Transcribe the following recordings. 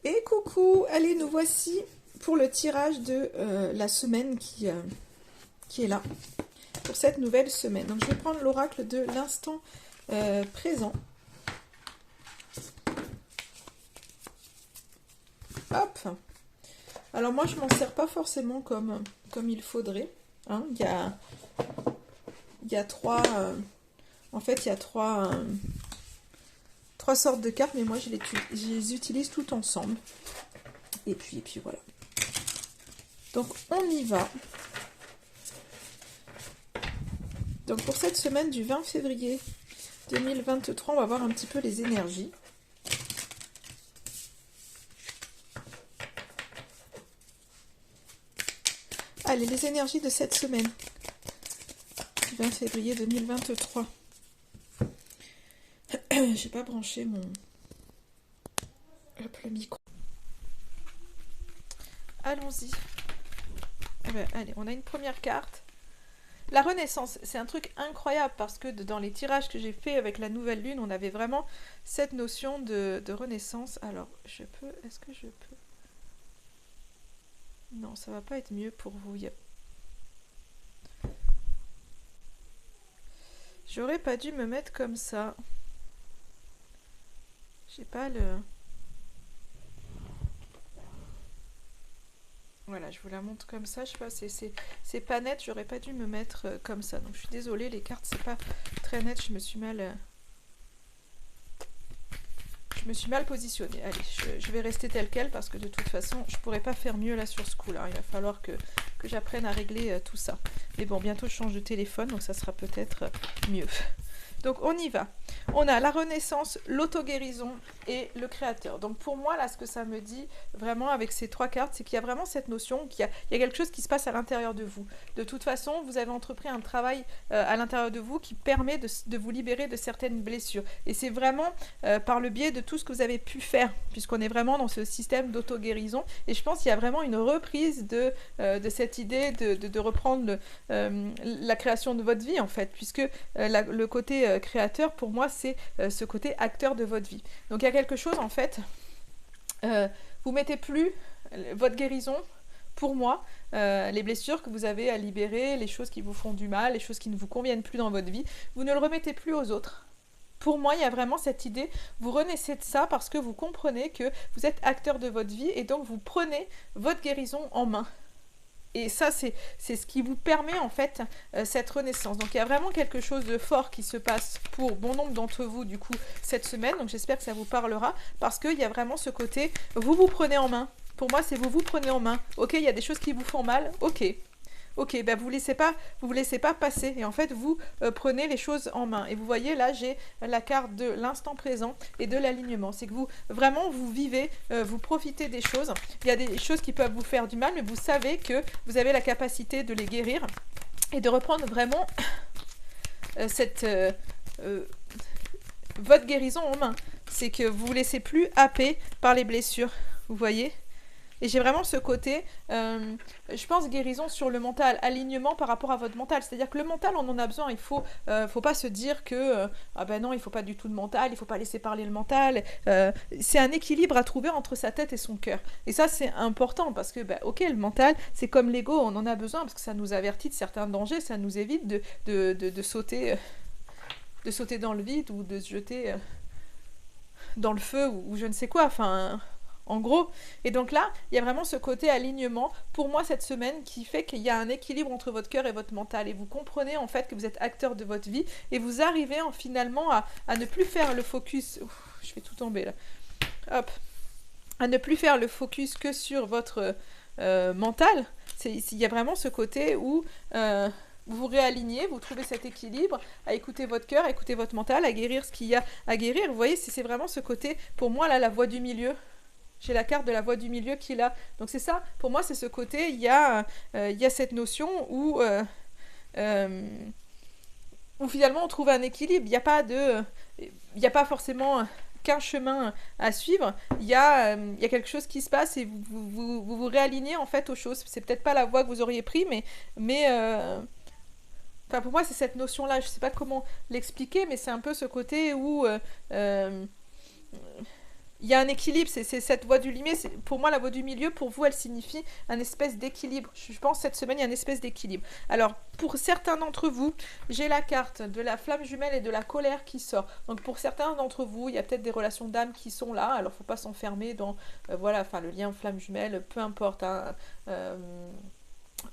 Et coucou, allez, nous voici pour le tirage de la semaine qui est là, pour cette nouvelle semaine. Donc je vais prendre l'oracle de l'instant présent. Hop. Alors moi je m'en sers pas forcément comme il faudrait. Hein. Il y a trois... en fait il y a trois sortes de cartes, mais moi je les utilise toutes ensemble. Et puis voilà. Donc on y va. Donc pour cette semaine du 20 février 2023, on va voir un petit peu les énergies. Allez, les énergies de cette semaine du 20 février 2023. J'ai pas branché mon... Hop, le micro. Allons-y. Allez, on a une première carte. La renaissance, c'est un truc incroyable parce que dans les tirages que j'ai fait avec la nouvelle lune, on avait vraiment cette notion de renaissance. Alors, est-ce que je peux... Non, ça va pas être mieux pour vous. J'aurais pas dû me mettre comme ça. J'ai pas le... Voilà, je vous la montre comme ça. Je sais pas, c'est pas net. J'aurais pas dû me mettre comme ça. Donc je suis désolée, les cartes c'est pas très net. Je me suis mal positionnée. Allez, je vais rester telle quelle parce que de toute façon, je pourrais pas faire mieux là sur ce coup-là. Il va falloir que j'apprenne à régler tout ça. Mais bon, bientôt je change de téléphone, donc ça sera peut-être mieux. Donc on y va. On a la renaissance, l'auto-guérison et le créateur. Donc pour moi, là, ce que ça me dit vraiment avec ces trois cartes, c'est qu'il y a vraiment cette notion qu'il y a quelque chose qui se passe à l'intérieur de vous. De toute façon, vous avez entrepris un travail à l'intérieur de vous qui permet de vous libérer de certaines blessures. Et c'est vraiment par le biais de tout ce que vous avez pu faire, puisqu'on est vraiment dans ce système d'auto-guérison. Et je pense qu'il y a vraiment une reprise de cette idée de reprendre la création de votre vie, en fait, puisque le côté créateur, pour moi, c'est ce côté acteur de votre vie. Donc il y a quelque chose, en fait, vous mettez plus votre guérison, pour moi, les blessures que vous avez à libérer, les choses qui vous font du mal, les choses qui ne vous conviennent plus dans votre vie, vous ne le remettez plus aux autres. Pour moi, il y a vraiment cette idée, vous renaissez de ça parce que vous comprenez que vous êtes acteur de votre vie et donc vous prenez votre guérison en main. Et ça, c'est ce qui vous permet, en fait, cette renaissance. Donc, il y a vraiment quelque chose de fort qui se passe pour bon nombre d'entre vous, du coup, cette semaine. Donc, j'espère que ça vous parlera, parce qu'il y a vraiment ce côté, vous prenez en main. Pour moi, c'est vous prenez en main. Ok, il y a des choses qui vous font mal. Ok, ben vous vous laissez pas passer. Et en fait, vous prenez les choses en main. Et vous voyez, là, j'ai la carte de l'instant présent et de l'alignement. C'est que vous, vraiment, vous vivez, vous profitez des choses. Il y a des choses qui peuvent vous faire du mal, mais vous savez que vous avez la capacité de les guérir et de reprendre vraiment votre guérison en main. C'est que vous ne vous laissez plus happer par les blessures. Vous voyez ? Et j'ai vraiment ce côté, je pense, guérison sur le mental, alignement par rapport à votre mental. C'est-à-dire que le mental, on en a besoin. Il faut pas se dire que, ah ben non, il faut pas du tout de mental, il faut pas laisser parler le mental. C'est un équilibre à trouver entre sa tête et son cœur. Et ça, c'est important parce que, ok, le mental, c'est comme l'ego, on en a besoin parce que ça nous avertit de certains dangers, ça nous évite de sauter dans le vide ou de se jeter dans le feu ou je ne sais quoi. Enfin... En gros, et donc là, il y a vraiment ce côté alignement, pour moi, cette semaine, qui fait qu'il y a un équilibre entre votre cœur et votre mental, et vous comprenez en fait que vous êtes acteur de votre vie, et vous arrivez finalement à ne plus faire le focus, je vais tout tomber là, hop, à ne plus faire le focus que sur votre mental. Il y a vraiment ce côté où vous vous réalignez, vous trouvez cet équilibre, à écouter votre cœur, à écouter votre mental, à guérir ce qu'il y a à guérir. Vous voyez, c'est vraiment ce côté, pour moi, là, la voie du milieu. J'ai la carte de la voie du milieu qui est là. Donc c'est ça, pour moi c'est ce côté, il y a cette notion où finalement on trouve un équilibre. Il n'y a pas forcément qu'un chemin à suivre. Il y a quelque chose qui se passe et vous réalignez en fait aux choses. C'est peut-être pas la voie que vous auriez pris, mais enfin, pour moi, c'est cette notion-là. Je ne sais pas comment l'expliquer, mais c'est un peu ce côté où il il y a un équilibre, c'est cette voie du milieu. Pour moi, la voie du milieu, pour vous, elle signifie un espèce d'équilibre. Je pense cette semaine, il y a une espèce d'équilibre. Alors, pour certains d'entre vous, j'ai la carte de la flamme jumelle et de la colère qui sort. Donc, pour certains d'entre vous, il y a peut-être des relations d'âme qui sont là. Alors, il ne faut pas s'enfermer dans, voilà, enfin, le lien flamme jumelle, peu importe, hein,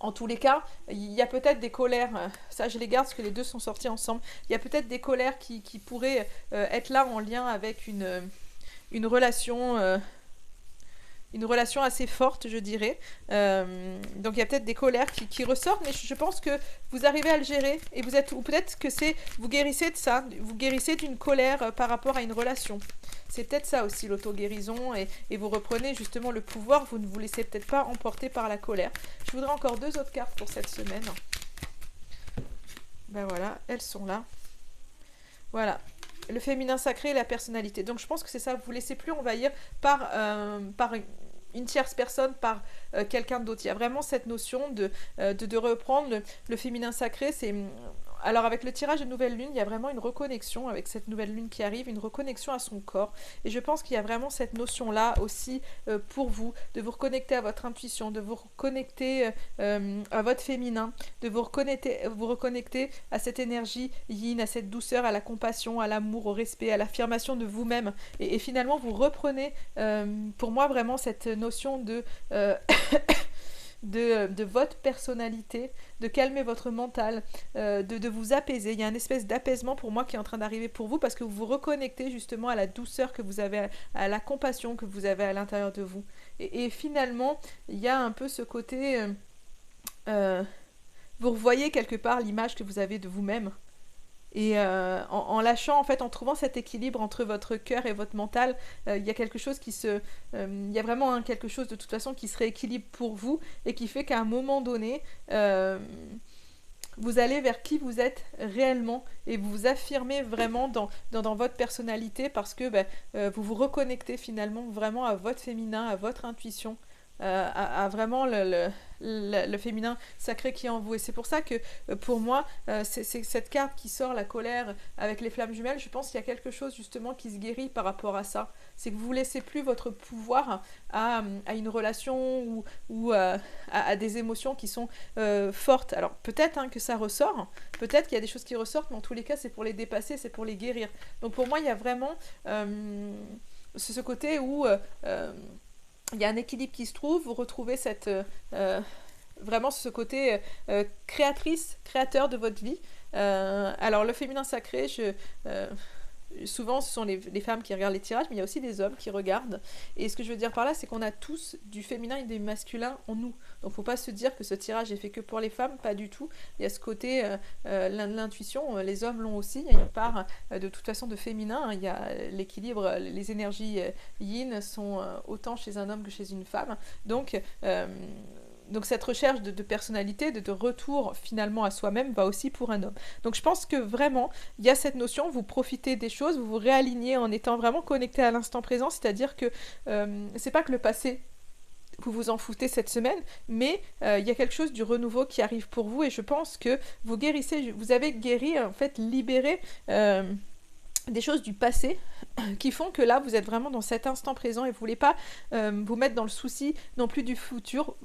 en tous les cas, il y a peut-être des colères, ça je les garde parce que les deux sont sortis ensemble, il y a peut-être des colères qui pourraient être là en lien avec une relation assez forte, je dirais. Donc il y a peut-être des colères qui ressortent, mais je pense que vous arrivez à le gérer, et vous êtes, ou peut-être que c'est, vous guérissez de ça, vous guérissez d'une colère par rapport à une relation. C'est peut-être ça aussi, l'auto-guérison, et vous reprenez justement le pouvoir, vous ne vous laissez peut-être pas emporter par la colère. Je voudrais encore 2 autres cartes pour cette semaine. Ben voilà, elles sont là. Voilà. Le féminin sacré et la personnalité. Donc je pense que c'est ça, vous ne vous laissez plus envahir par une tierce personne, par quelqu'un d'autre. Il y a vraiment cette notion de reprendre le féminin sacré. Alors avec le tirage de nouvelle lune, il y a vraiment une reconnexion avec cette nouvelle lune qui arrive, une reconnexion à son corps. Et je pense qu'il y a vraiment cette notion-là aussi pour vous, de vous reconnecter à votre intuition, de vous reconnecter à votre féminin, de vous reconnecter à cette énergie yin, à cette douceur, à la compassion, à l'amour, au respect, à l'affirmation de vous-même. Et finalement, vous reprenez pour moi vraiment cette notion de... de votre personnalité, de calmer votre mental, de vous apaiser. Il y a une espèce d'apaisement pour moi qui est en train d'arriver pour vous parce que vous vous reconnectez justement à la douceur que vous avez, à la compassion que vous avez à l'intérieur de vous. Et finalement, il y a un peu ce côté... vous revoyez quelque part l'image que vous avez de vous-même. Et en lâchant, en fait, en trouvant cet équilibre entre votre cœur et votre mental, il y a quelque chose il y a vraiment quelque chose de toute façon qui se rééquilibre pour vous et qui fait qu'à un moment donné, vous allez vers qui vous êtes réellement et vous vous affirmez vraiment dans votre personnalité parce que vous vous reconnectez finalement vraiment à votre féminin, à votre intuition. À vraiment le féminin sacré qui est en vous. Et c'est pour ça que pour moi, c'est cette carte qui sort, la colère avec les flammes jumelles, je pense qu'il y a quelque chose justement qui se guérit par rapport à ça. C'est que vous ne laissez plus votre pouvoir à une relation ou à des émotions qui sont fortes. Alors peut-être que ça ressort, peut-être qu'il y a des choses qui ressortent, mais en tous les cas, c'est pour les dépasser, c'est pour les guérir. Donc pour moi, il y a vraiment ce côté où... il y a un équilibre qui se trouve, vous retrouvez vraiment ce côté créateur de votre vie. Alors le féminin sacré, souvent ce sont les femmes qui regardent les tirages, mais il y a aussi des hommes qui regardent. Et ce que je veux dire par là, c'est qu'on a tous du féminin et du masculin en nous. Donc il ne faut pas se dire que ce tirage est fait que pour les femmes, pas du tout. Il y a ce côté, l'intuition, les hommes l'ont aussi. Il y a une part de toute façon de féminin. Il y a l'équilibre, les énergies yin sont autant chez un homme que chez une femme. Donc cette recherche de personnalité, de retour finalement à soi-même va aussi pour un homme. Donc je pense que vraiment, il y a cette notion, vous profitez des choses, vous vous réalignez en étant vraiment connecté à l'instant présent, c'est-à-dire que c'est pas que le passé, vous vous en foutez cette semaine, mais il y a quelque chose du renouveau qui arrive pour vous et je pense que vous guérissez, vous avez guéri, en fait libéré des choses du passé qui font que là vous êtes vraiment dans cet instant présent et vous voulez pas vous mettre dans le souci non plus du futur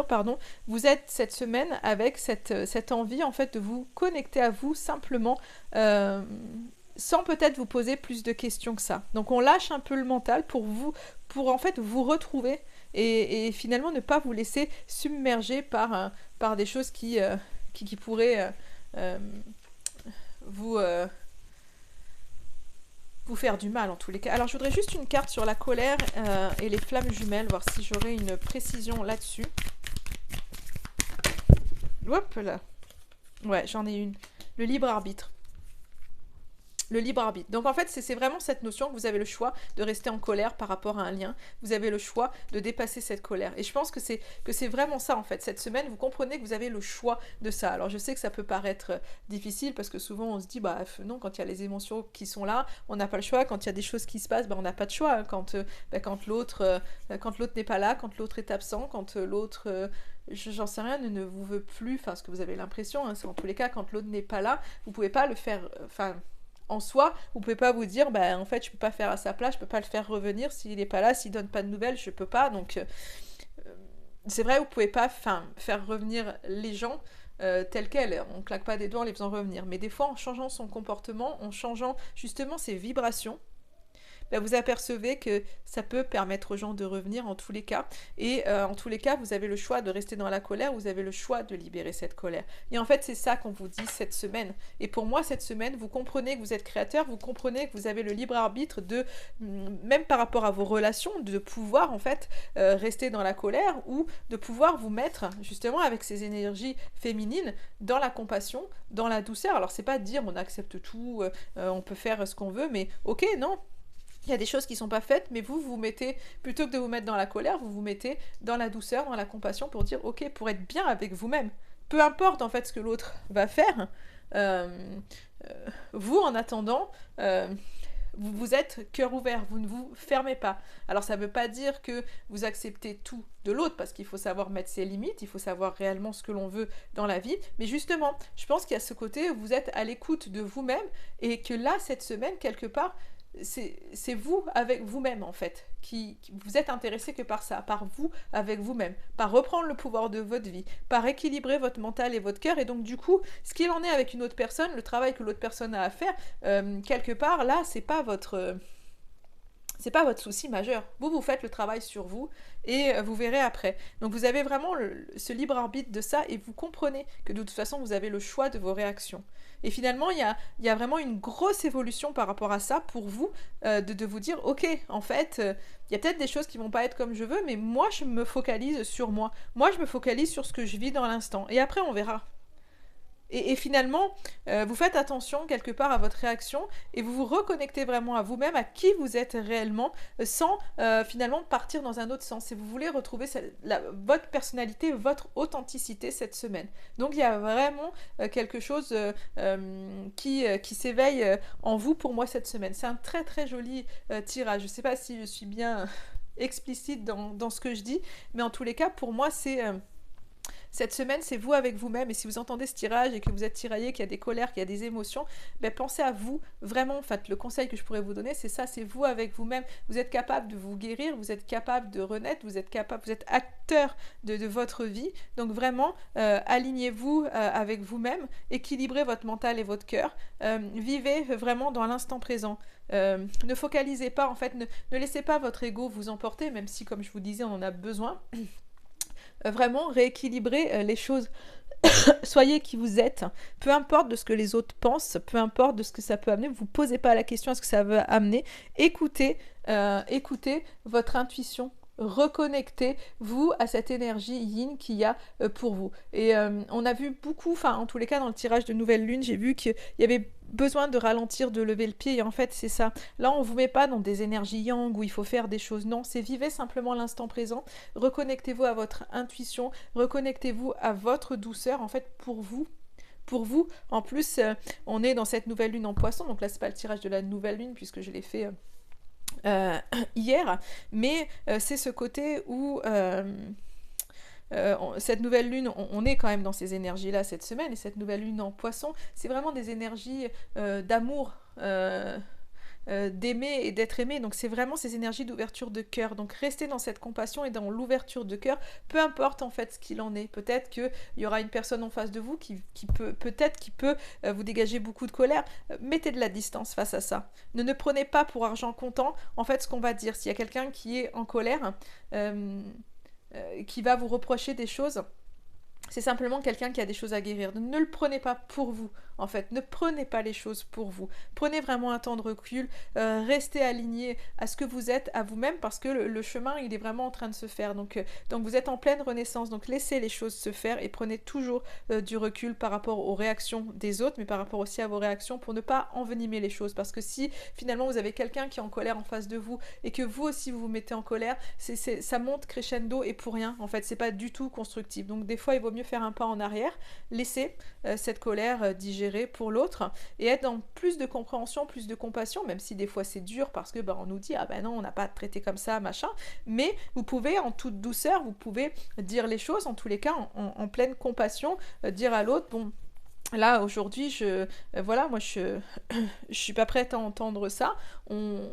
pardon. Vous êtes cette semaine avec cette envie en fait de vous connecter à vous simplement sans peut-être vous poser plus de questions que ça. Donc on lâche un peu le mental pour en fait vous retrouver et finalement ne pas vous laisser submerger par des choses qui pourraient vous faire du mal en tous les cas. Alors je voudrais juste une carte sur la colère et les flammes jumelles, voir si j'aurais une précision là-dessus. Hop là. Ouais, j'en ai une. Le libre arbitre. Le libre arbitre. Donc en fait, c'est vraiment cette notion que vous avez le choix de rester en colère par rapport à un lien. Vous avez le choix de dépasser cette colère. Et je pense que c'est vraiment ça en fait. Cette semaine, vous comprenez que vous avez le choix de ça. Alors je sais que ça peut paraître difficile parce que souvent on se dit non, quand il y a les émotions qui sont là, on n'a pas le choix. Quand il y a des choses qui se passent, on n'a pas de choix. Quand l'autre n'est pas là, quand l'autre est absent, quand l'autre... j'en sais rien, ne vous veut plus, enfin ce que vous avez l'impression, c'est en tous les cas quand l'autre n'est pas là, vous pouvez pas le faire, en soi, vous pouvez pas vous dire, bah en fait, je peux pas faire à sa place, je peux pas le faire revenir s'il est pas là, s'il donne pas de nouvelles, je peux pas. Donc, c'est vrai, vous pouvez pas, faire revenir les gens tels quels. On claque pas des doigts en les faisant revenir. Mais des fois, en changeant son comportement, en changeant justement ses vibrations, ben, vous apercevez que ça peut permettre aux gens de revenir en tous les cas. Et en tous les cas, vous avez le choix de rester dans la colère, vous avez le choix de libérer cette colère. Et en fait, c'est ça qu'on vous dit cette semaine. Et pour moi, cette semaine, vous comprenez que vous êtes créateur, vous comprenez que vous avez le libre arbitre de, même par rapport à vos relations, de pouvoir en fait rester dans la colère ou de pouvoir vous mettre justement avec ces énergies féminines dans la compassion, dans la douceur. Alors c'est pas dire on accepte tout, on peut faire ce qu'on veut, mais ok, non, il y a des choses qui ne sont pas faites, mais vous mettez, plutôt que de vous mettre dans la colère, vous vous mettez dans la douceur, dans la compassion pour dire, ok, pour être bien avec vous-même. Peu importe en fait ce que l'autre va faire, vous en attendant, vous êtes cœur ouvert, vous ne vous fermez pas. Alors ça ne veut pas dire que vous acceptez tout de l'autre, parce qu'il faut savoir mettre ses limites, il faut savoir réellement ce que l'on veut dans la vie, mais justement, je pense qu'il y a ce côté où vous êtes à l'écoute de vous-même, et que là, cette semaine, quelque part, c'est vous avec vous-même en fait, qui vous êtes intéressé que par ça, par vous avec vous-même, par reprendre le pouvoir de votre vie, par équilibrer votre mental et votre cœur, et donc du coup, ce qu'il en est avec une autre personne, le travail que l'autre personne a à faire, quelque part là, c'est pas votre souci majeur. Vous faites le travail sur vous et vous verrez après. Donc vous avez vraiment ce libre arbitre de ça et vous comprenez que de toute façon vous avez le choix de vos réactions. Et finalement, il y a vraiment une grosse évolution par rapport à ça pour vous, de vous dire, ok, en fait, il y a peut-être des choses qui vont pas être comme je veux, mais moi je me focalise sur moi. Moi je me focalise sur ce que je vis dans l'instant. Et après on verra. Et finalement, vous faites attention quelque part à votre réaction et vous vous reconnectez vraiment à vous-même, à qui vous êtes réellement, sans finalement partir dans un autre sens. Et vous voulez retrouver votre personnalité, votre authenticité cette semaine. Donc il y a vraiment quelque chose qui s'éveille en vous pour moi cette semaine. C'est un très très joli tirage. Je ne sais pas si je suis bien explicite dans ce que je dis, mais en tous les cas, pour moi, c'est... Cette semaine, c'est vous avec vous-même. Et si vous entendez ce tirage et que vous êtes tiraillé, qu'il y a des colères, qu'il y a des émotions, ben pensez à vous. Vraiment, en fait, le conseil que je pourrais vous donner, c'est ça, c'est vous avec vous-même. Vous êtes capable de vous guérir, vous êtes capable de renaître, vous êtes acteur de votre vie. Donc vraiment, alignez-vous avec vous-même, équilibrez votre mental et votre cœur. Vivez vraiment dans l'instant présent. Ne focalisez pas, en fait, ne laissez pas votre ego vous emporter, même si, comme je vous disais, on en a besoin. Vraiment rééquilibrer les choses. Soyez qui vous êtes, peu importe de ce que les autres pensent, peu importe de ce que ça peut amener, vous ne posez pas la question à ce que ça va amener, écoutez votre intuition, reconnectez-vous à cette énergie yin qu'il y a pour vous. Et on a vu beaucoup, enfin en tous les cas dans le tirage de Nouvelle Lune, j'ai vu qu'il y avait besoin de ralentir, de lever le pied, et en fait c'est ça. Là on vous met pas dans des énergies yang où il faut faire des choses, non, c'est vivez simplement l'instant présent, reconnectez-vous à votre intuition, reconnectez-vous à votre douceur, en fait pour vous. En plus, on est dans cette nouvelle lune en poisson, donc là c'est pas le tirage de la nouvelle lune puisque je l'ai fait hier, mais c'est ce côté où cette nouvelle lune, on est quand même dans ces énergies-là cette semaine, et cette nouvelle lune en poisson, c'est vraiment des énergies d'amour, d'aimer et d'être aimé. Donc c'est vraiment ces énergies d'ouverture de cœur. Donc restez dans cette compassion et dans l'ouverture de cœur, peu importe en fait ce qu'il en est. Peut-être qu'il y aura une personne en face de vous qui peut vous dégager beaucoup de colère. Mettez de la distance face à ça. Ne prenez pas pour argent comptant en fait ce qu'on va dire. S'il y a quelqu'un qui est en colère, qui va vous reprocher des choses, c'est simplement quelqu'un qui a des choses à guérir. Ne le prenez pas pour vous, en fait. Ne prenez pas les choses pour vous. Prenez vraiment un temps de recul. Restez aligné à ce que vous êtes, à vous-même, parce que le chemin, il est vraiment en train de se faire. Donc vous êtes en pleine renaissance. Donc laissez les choses se faire et prenez toujours du recul par rapport aux réactions des autres, mais par rapport aussi à vos réactions pour ne pas envenimer les choses. Parce que si finalement vous avez quelqu'un qui est en colère en face de vous et que vous aussi vous vous mettez en colère, ça monte crescendo et pour rien. En fait, c'est pas du tout constructif. Donc des fois, il vaut mieux faire un pas en arrière, laisser cette colère digérer pour l'autre et être dans plus de compréhension, plus de compassion, même si des fois c'est dur parce que on nous dit ah ben non, on n'a pas à te traiter comme ça, machin, mais vous pouvez en toute douceur, vous pouvez dire les choses en tous les cas en pleine compassion, dire à l'autre bon, là, aujourd'hui, voilà, moi, je suis pas prête à entendre ça. On,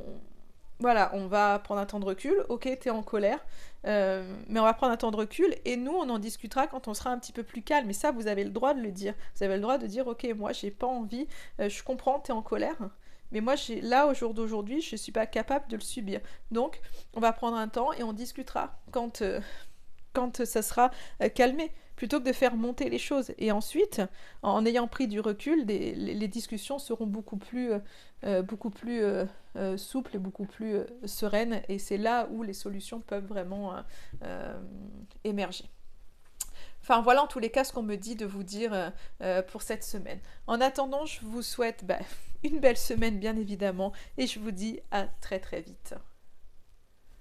voilà, on va prendre un temps de recul. Ok, t'es en colère, mais on va prendre un temps de recul et nous, on en discutera quand on sera un petit peu plus calme. Et ça, vous avez le droit de le dire. Vous avez le droit de dire, ok, moi, j'ai pas envie. Je comprends, t'es en colère. Mais moi, là, au jour d'aujourd'hui, je suis pas capable de le subir. Donc, on va prendre un temps et on discutera quand ça sera calmé, plutôt que de faire monter les choses. Et ensuite, en ayant pris du recul, les discussions seront beaucoup plus souples et beaucoup plus sereines. Et c'est là où les solutions peuvent vraiment émerger. Enfin voilà en tous les cas ce qu'on me dit de vous dire pour cette semaine. En attendant, je vous souhaite une belle semaine bien évidemment et je vous dis à très très vite.